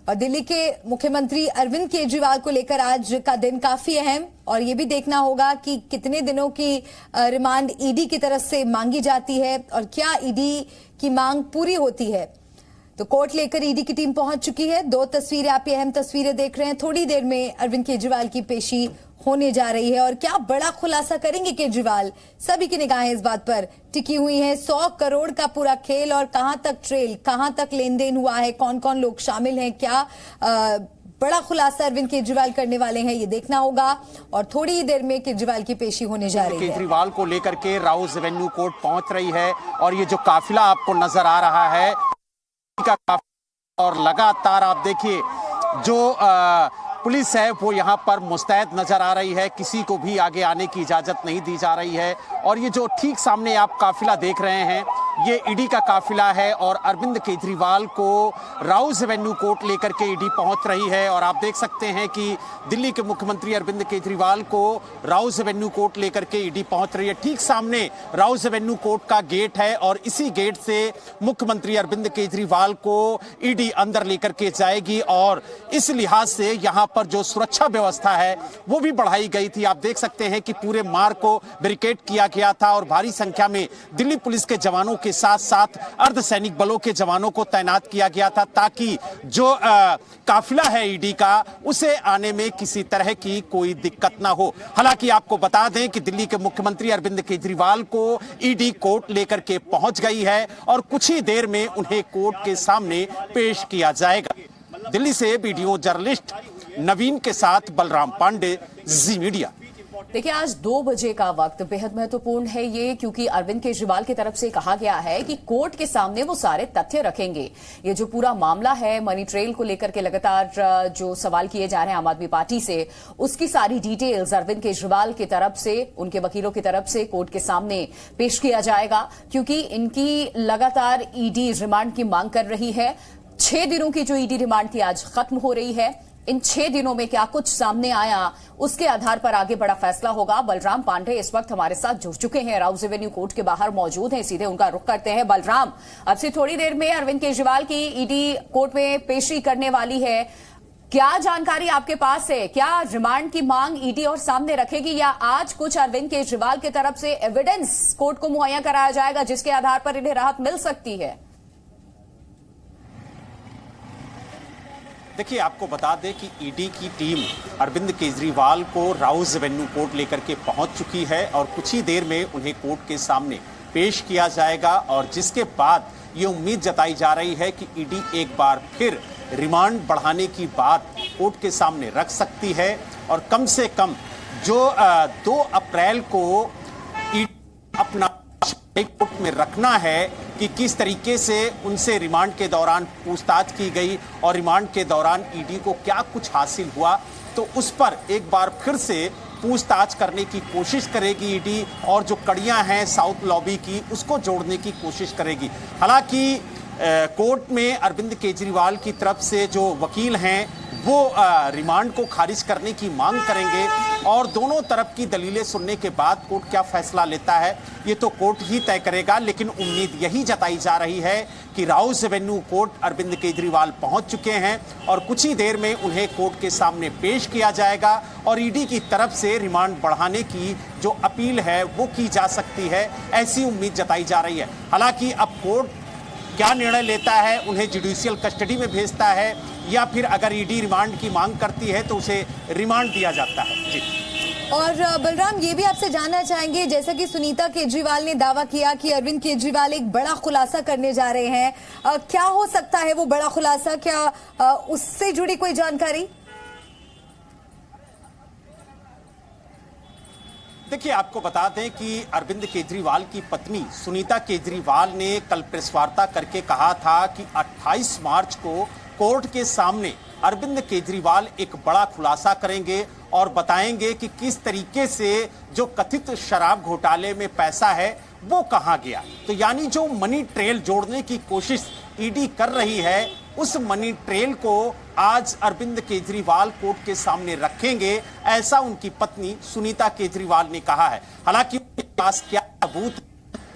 और दिल्ली के मुख्यमंत्री अरविंद केजरीवाल को लेकर आज का दिन काफी अहम, और ये भी देखना होगा कि कितने दिनों की रिमांड ईडी की तरफ से मांगी जाती है और क्या ईडी की मांग पूरी होती है। तो कोर्ट लेकर ईडी की टीम पहुंच चुकी है। दो तस्वीरें, आप ये अहम तस्वीरें देख रहे हैं। थोड़ी देर में अरविंद केजरीवाल की पेशी होने जा रही है और क्या बड़ा खुलासा करेंगे केजरीवाल, सभी की निगाहें इस बात पर टिकी हुई हैं। 100 करोड़ का पूरा खेल और कहां तक ट्रेल, कहां तक लेन देन हुआ है, कौन कौन लोग शामिल हैं, क्या बड़ा खुलासा अरविंद केजरीवाल करने वाले हैं, ये देखना होगा। और थोड़ी ही देर में केजरीवाल की पेशी होने जा रही है। केजरीवाल को लेकर के राउज एवेन्यू कोर्ट पहुंच रही है और ये जो काफिला आपको नजर आ रहा है का, और लगातार आप देखिए जो पुलिस है वो यहाँ पर मुस्तैद नजर आ रही है, किसी को भी आगे आने की इजाजत नहीं दी जा रही है। और ये जो ठीक सामने आप काफिला देख रहे हैं, ये ईडी का काफिला है और अरविंद केजरीवाल को राउज एवेन्यू कोर्ट लेकर के ईडी पहुंच रही है। और आप देख सकते हैं कि दिल्ली के मुख्यमंत्री अरविंद केजरीवाल को राउज एवेन्यू कोर्ट लेकर के ईडी पहुंच रही है। ठीक सामने राउज एवेन्यू कोर्ट का गेट है और इसी गेट से मुख्यमंत्री अरविंद केजरीवाल को ईडी अंदर लेकर के जाएगी। और इस लिहाज से यहाँ पर जो सुरक्षा व्यवस्था है वो भी बढ़ाई गई थी। आप देख सकते हैं कि पूरे मार्ग को बैरिकेड किया गया था और भारी संख्या में दिल्ली पुलिस के जवानों के साथ साथ अर्धसैनिक बलों के जवानों को तैनात किया गया था, ताकि जो काफिला है ईडी का उसे आने में किसी तरह की कोई दिक्कत ना हो। हालांकि आपको बता दें कि दिल्ली के मुख्यमंत्री अरविंद केजरीवाल को ईडी कोर्ट लेकर के पहुंच गई है और कुछ ही देर में उन्हें कोर्ट के सामने पेश किया जाएगा। दिल्ली से वीडियो जर्नलिस्ट नवीन के साथ बलराम पांडे, जी मीडिया। देखिए, आज 2 बजे का वक्त बेहद महत्वपूर्ण है ये, क्योंकि अरविंद केजरीवाल की तरफ से कहा गया है कि कोर्ट के सामने वो सारे तथ्य रखेंगे। ये जो पूरा मामला है मनी ट्रेल को लेकर के लगातार जो सवाल किए जा रहे हैं आम आदमी पार्टी से, उसकी सारी डिटेल्स अरविंद केजरीवाल की तरफ से, उनके वकीलों की तरफ से कोर्ट के सामने पेश किया जाएगा, क्योंकि इनकी लगातार ईडी रिमांड की मांग कर रही है। 6 दिनों की जो ईडी रिमांड थी आज खत्म हो रही है। इन 6 दिनों में क्या कुछ सामने आया, उसके आधार पर आगे बड़ा फैसला होगा। बलराम पांडे इस वक्त हमारे साथ जुड़ चुके हैं, राउज एवेन्यू कोर्ट के बाहर मौजूद हैं, सीधे उनका रुख करते हैं। बलराम, अब से थोड़ी देर में अरविंद केजरीवाल की ईडी कोर्ट में पेशी करने वाली है, क्या जानकारी आपके पास है? क्या रिमांड की मांग ईडी और सामने रखेगी, या आज कुछ अरविंद केजरीवाल की तरफ से एविडेंस कोर्ट को मुहैया कराया जाएगा जिसके आधार पर इन्हें राहत मिल सकती है? देखिए, आपको बता दें कि ईडी की टीम अरविंद केजरीवाल को राउज एवेन्यू कोर्ट लेकर के पहुंच चुकी है और कुछ ही देर में उन्हें कोर्ट के सामने पेश किया जाएगा। और जिसके बाद ये उम्मीद जताई जा रही है कि ईडी एक बार फिर रिमांड बढ़ाने की बात कोर्ट के सामने रख सकती है। और कम से कम जो 2 अप्रैल को ईडी अपना कोर्ट में रखना है कि किस तरीके से उनसे रिमांड के दौरान पूछताछ की गई और रिमांड के दौरान ईडी को क्या कुछ हासिल हुआ, तो उस पर एक बार फिर से पूछताछ करने की कोशिश करेगी ईडी। और जो कड़ियां हैं साउथ लॉबी की, उसको जोड़ने की कोशिश करेगी। हालांकि कोर्ट में अरविंद केजरीवाल की तरफ से जो वकील हैं वो रिमांड को खारिज करने की मांग करेंगे और दोनों तरफ की दलीलें सुनने के बाद कोर्ट क्या फैसला लेता है ये तो कोर्ट ही तय करेगा। लेकिन उम्मीद यही जताई जा रही है कि राउज एवेन्यू कोर्ट अरविंद केजरीवाल पहुंच चुके हैं और कुछ ही देर में उन्हें कोर्ट के सामने पेश किया जाएगा और ईडी की तरफ से रिमांड बढ़ाने की जो अपील है वो की जा सकती है, ऐसी उम्मीद जताई जा रही है। हालांकि अब कोर्ट क्या निर्णय लेता है, उन्हें जुडिशियल कस्टडी में भेजता है या फिर अगर ईडी रिमांड की मांग करती है तो उसे रिमांड दिया जाता है। जी। और बलराम, ये भी आपसे जानना चाहेंगे, जैसा कि सुनीता केजरीवाल ने दावा किया कि अरविंद केजरीवाल एक बड़ा खुलासा करने जा रहे हैं, क्या हो सकता है वो बड़ा खुलासा, क्या उससे जुड़ी कोई जानकारी? देखिए, आपको बता दें कि अरविंद केजरीवाल की पत्नी सुनीता केजरीवाल ने कल प्रेस वार्ता करके कहा था कि 28 मार्च को कोर्ट के सामने अरविंद केजरीवाल एक बड़ा खुलासा करेंगे और बताएंगे कि किस तरीके से जो कथित शराब घोटाले में पैसा है वो कहां गया। तो यानी जो मनी ट्रेल जोड़ने की कोशिश ईडी कर रही है, उस मनी ट्रेल को आज अरविंद केजरीवाल कोर्ट के सामने रखेंगे, ऐसा उनकी पत्नी सुनीता केजरीवाल ने कहा है। हालांकि उनके पास क्या सबूत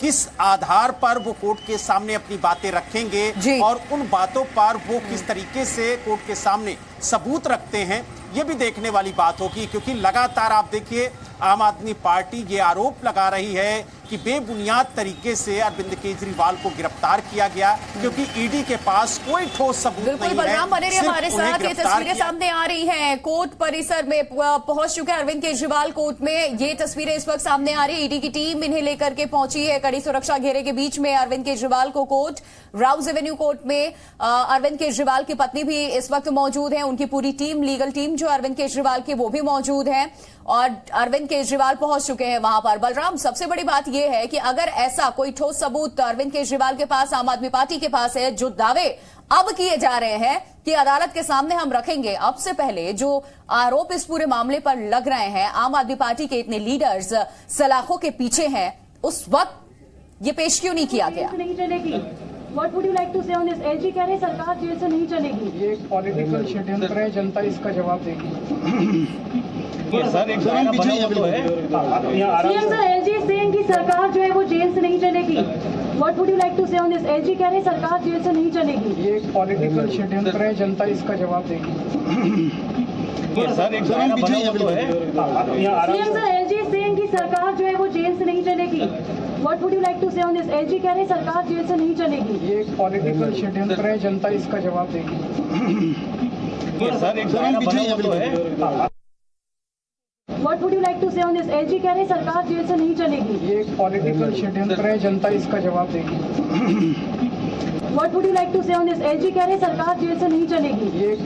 किस आधार पर वो कोर्ट के सामने अपनी बातें रखेंगे जी। और उन बातों पर वो किस तरीके से कोर्ट के सामने सबूत रखते हैं, ये भी देखने वाली बात होगी। क्योंकि लगातार आप देखिए आम आदमी पार्टी ये आरोप लगा रही है कि बेबुनियाद तरीके से अरविंद केजरीवाल को गिरफ्तार किया गया, क्योंकि ईडी के पास कोई ठोस सबूत बिल्कुल नहीं है। बलराम बने रहिए सिर्फ हमारे उन्हें साथ। ये गिरफ्तार तस्वीरें किया। सामने आ रही हैं, कोर्ट परिसर में पहुंच चुके हैं अरविंद केजरीवाल कोर्ट में। ये तस्वीरें इस वक्त सामने आ रही है, ईडी की टीम इन्हें लेकर के पहुंची है। कड़ी सुरक्षा घेरे के बीच में अरविंद केजरीवाल को कोर्ट, राउज एवेन्यू कोर्ट में अरविंद केजरीवाल की पत्नी भी इस वक्त मौजूद है, उनकी पूरी टीम, लीगल टीम जो अरविंद केजरीवाल की वो भी मौजूद है और अरविंद केजरीवाल पहुंच चुके हैं वहां पर। बलराम, सबसे बड़ी बात यह है कि अगर ऐसा कोई ठोस सबूत अरविंद केजरीवाल के पास, आम आदमी पार्टी के पास है, जो दावे अब किए जा रहे हैं कि अदालत के सामने हम रखेंगे, अब से पहले जो आरोप इस पूरे मामले पर लग रहे हैं, आम आदमी पार्टी के इतने लीडर्स सलाखों के पीछे हैं, उस वक्त ये पेश क्यों नहीं किया गया? नहीं चलेगी। What would you like to say on this? LG कह रहे सरकार जेल से नहीं चलेगी। ये एक पॉलिटिकल षड्यंत्र है, जनता इसका जवाब देगी। सर एक गाना बना हुआ तो है। CM sir, LG is saying कि सरकार जो है वो जेल से नहीं चलेगी। What would you like to say on this? LG कह रहे सरकार जेल से नहीं चलेगी। ये एक पॉलिटिकल षड्यंत्र है, जनता इसका जवाब देगी। सर एक गाना बना हुआ तो है। CM sir, LG is saying कि सरकार जो है वो जेल से नहीं चलेगी। What would you like to say on this? LG कह रहे सरकार जेल से नहीं चलेगी। ये एक पॉलिटिकल षड्यंत्र है, जनता इसका जवाब देगी। सर एक गाना बना हुआ तो है। What would you like to say on this? LG कह रहे सरकार जेल से नहीं चलेगी। ये एक पॉलिटिकल षड्यंत्र है, जनता इसका जवाब देगी। What would you like to say on this? LG कह रहे सरकार जेल से नहीं चलेगी। ये एक